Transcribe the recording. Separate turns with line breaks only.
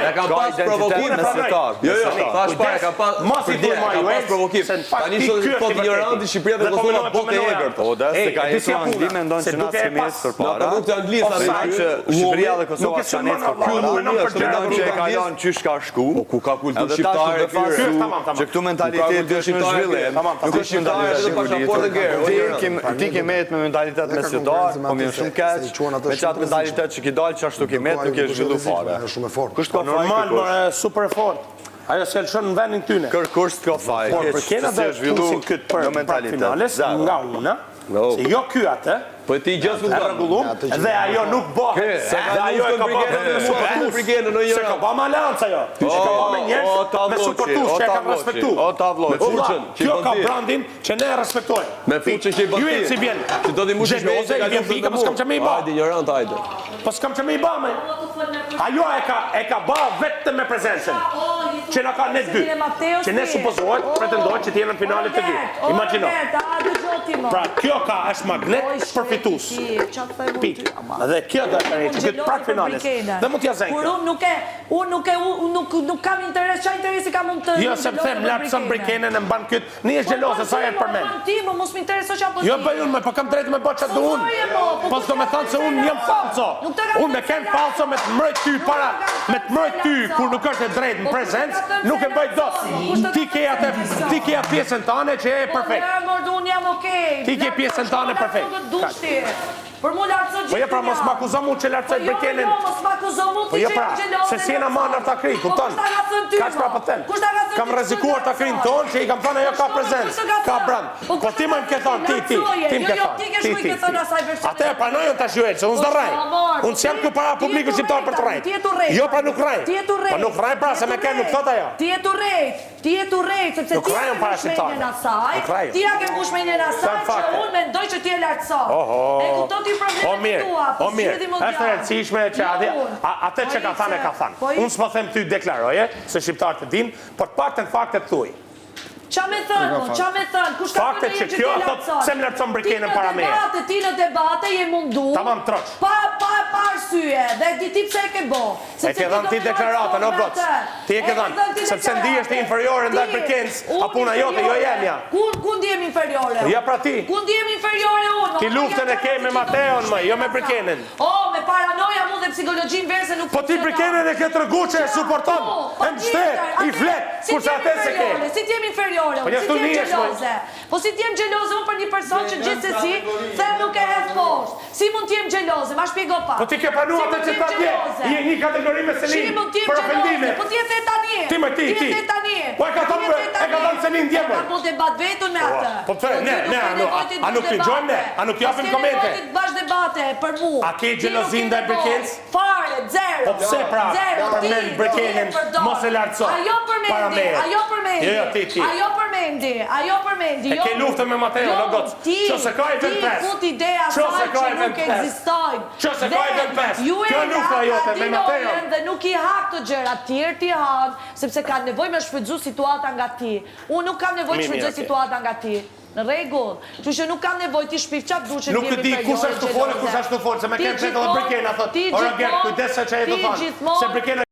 E kam pas provokim mesjetar. Jo, thash para ka pas provokim. Tani sot po ignoranti Shqipëria dhe Kosova botë e egër.
Po da se ka ecur Angli mendon që na kemi ecur përpara.
Nuk të anglisë që
Shqipëria dhe Kosova kanë ecur përpara. Mendon që e ka lënë qysh ka shku.
Ku ka kulturë shqiptare
që këtu mentaliteti është në zhvillim. Nuk është mentalitet shqiptar. Ti ke met me mentalitet mesjetar, po më shumë keq. Me çat mentalitet që ki dalë që ashtu ke met, nuk e zhvillu fare. Kështë ka
normal, super fort. Ajo se lëshon në vendin tyne.
Kërkush t'ka faj.
Por për kena dhe pusin këtë për finales nga una, se jo ky atë,
po ti gjithë
e rregullum, dhe ajo nuk bëhet. Dhe ajo e ka bëhet se ka bëma aleanca ajo. Që ka bëma me njerëz me supportues që e ka respektu. Kjo ka brandin që ne e respektojmë.
Me fuqën që i bërti.
Ju e si vjen.
Që do t'i mushë
Gjeloze, i vjen pika, po s'kam që me i ba.
Hajde, ignorant, hajde.
Po s'kam që me i ba, me. Ajo e ka ba vetëm me prezencën. Që na ka ne dy. Që ne supozohet, pretendojnë që t'jenë në finalit të dy. Imagino. Pra, kjo ka është magnet përfitus. Pik. Dhe kjo do të rejtë, këtë prak finalis. Dhe mu t'ja zenë kjo.
Unë nuk kam interes, qa interesi ka mund të...
Jo, se më them, lartëson Brikenen e mban këtë, një është gjelose, sa jetë për men.
Mos më intereso qa po
jo, bëj unë, po kam drejtë me bo qatë du unë. Po s'do me thonë se unë jam falso. Unë me ken falso me të mrejt ty para, me të mrejt ty, kur nuk është e drejtë në prezencë, nuk e bëj do. Ti keja pjesën tane që e perfekt. Ti ke pjesën tane perfekt.
Për mu lartëso gjithë të
po pra mos m'akuzo mu që lartësoj Brikenin.
Mos m'akuzo mu ti që
pra, se si jena manër t'a kri, kupton? Ka që pra për ten. Kam rezikuar t'a krin tonë që i kam thonë ajo ka prezencë, ka brand. Po ti më m'ke thonë, ti m'ke thonë. Ate, pra në jënë t'a shjuelë, se unë s'do raj. Unë s'jam ku para publiku shqiptar për të rajt. Jo, pra nuk raj. Po nuk raj pra, se me ken nuk thot ajo.
Ti e tu rejt, sepse ti a ke mbush menjen asaj, ti a ke mbush menjen asaj që unë mendoj që ti e lartëson. E kupton ti problemet tua, po si edhe më
është rëndësishme që atë që ka thënë e ka thënë. Unë s'po them ty deklaroje, se shqiptarët e din, por të paktën faktet thuj.
Qa me thënë, kush ka
faktet që kjo thot se më lartëson Brikenen para meje.
Ti në debate je mundu.
Tamam troç.
Pa arsye, dhe di ti pse e ke bo.
E ke dhënë ti deklaratën, o goc. Ti e ke dhënë, sepse ndihesh ti inferiore ndaj Brikenës, a puna jote, jo jemja.
Ku ndihem inferiore?
Ja pra ti.
Ku ndihem inferiore unë?
Ti luftën e ke me Mateon, më, jo me Brikenen.
Me paranoja mu dhe psikologjin verse nuk...
Po ti Brikenen e ke tregu që e suporton. E më shtet, i flet, kurse atë se ke.
Si t'jem inferiore, po si t'jem gjeloze unë për një person që gjithsesi them nuk e hedh poshtë. Si mund t'jem gjeloze, ma shpjego pak.
Po ti ke panu atë që ta tje, i e një kategori me Selin, për ofendime.
Po ti e the tanje.
Ti me ti. Po e ka thonë Selin djemër.
Po të debat vetën me atë.
Po të ne, a nuk t'i gjojmë ne, a nuk t'japim komente.
S'keni bash debate për mu.
A ke gjelozin dhe Brikenës?
Fare, zero.
Po pse pra, për men Brikenen, mos e lartëso. Ajo përmendi. E ke luftën me Mateo, në gocë. Qo se ka i vend pes. Qo se ka i vend pes. Kjo lufta jote me Mateo.
Dhe nuk i hak të gjëra, tjerë ti hak, sepse ka nevoj me shfrytzu situata nga ti. Unë nuk kam nevoj të shfrytzu situata nga ti. Në regull, që që nuk kam nevoj ti shpif qatë du që
nuk e di kush është të folë, se me kemë qëtë dhe Brikena, thot, ora gjerë, kujdese që e të thonë, se Brikena